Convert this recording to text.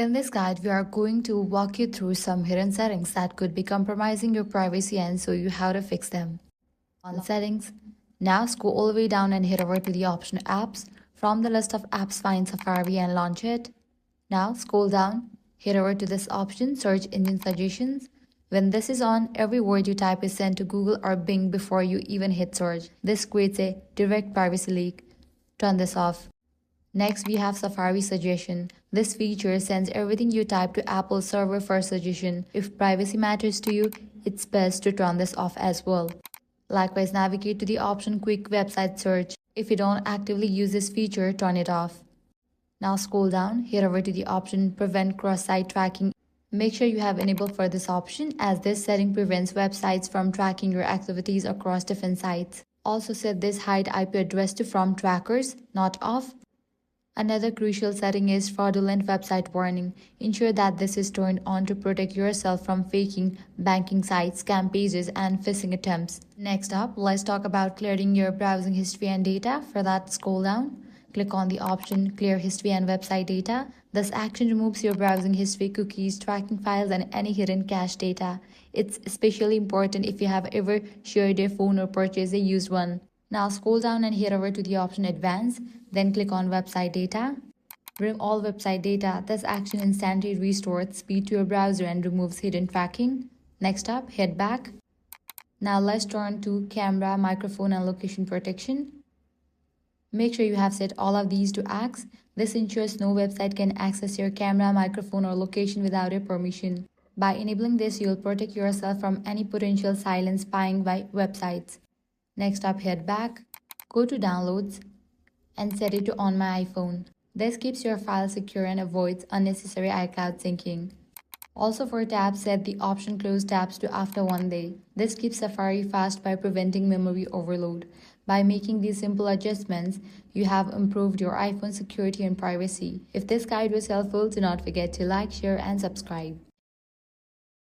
In this guide, we are going to walk you through some hidden settings that could be compromising your privacy and show you how to fix them. On settings, now scroll all the way down and head over to the option apps. From the list of apps, find Safari and launch it. Now scroll down, head over to this option, search engine suggestions. When this is on, every word you type is sent to Google or Bing before you even hit search. This creates a direct privacy leak. Turn this off. Next, we have Safari Suggestion. This feature sends everything you type to Apple's server for suggestion. If privacy matters to you, it's best to turn this off as well. Likewise, navigate to the option Quick Website Search. If you don't actively use this feature, turn it off. Now scroll down, head over to the option Prevent Cross-Site Tracking. Make sure you have enabled for this option, as this setting prevents websites from tracking your activities across different sites. Also set this hide IP address to from trackers, not off. Another crucial setting is fraudulent website warning. Ensure that this is turned on to protect yourself from faking banking sites, scam pages, and phishing attempts. Next up, let's talk about clearing your browsing history and data. For that, scroll down. Click on the option Clear History and Website Data. This action removes your browsing history, cookies, tracking files, and any hidden cache data. It's especially important if you have ever shared a phone or purchased a used one. Now scroll down and head over to the option Advanced, then click on Website Data. Bring all website data. This action instantly restores speed to your browser and removes hidden tracking. Next up, head back. Now let's turn to Camera, Microphone, and Location Protection. Make sure you have set all of these to X. This ensures no website can access your camera, microphone, or location without your permission. By enabling this, you'll protect yourself from any potential silent spying by websites. Next up, head back, go to Downloads, and set it to On My iPhone. This keeps your file secure and avoids unnecessary iCloud syncing. Also for tabs, set the option Close Tabs to after 1 day. This keeps Safari fast by preventing memory overload. By making these simple adjustments, you have improved your iPhone security and privacy. If this guide was helpful, do not forget to like, share, and subscribe.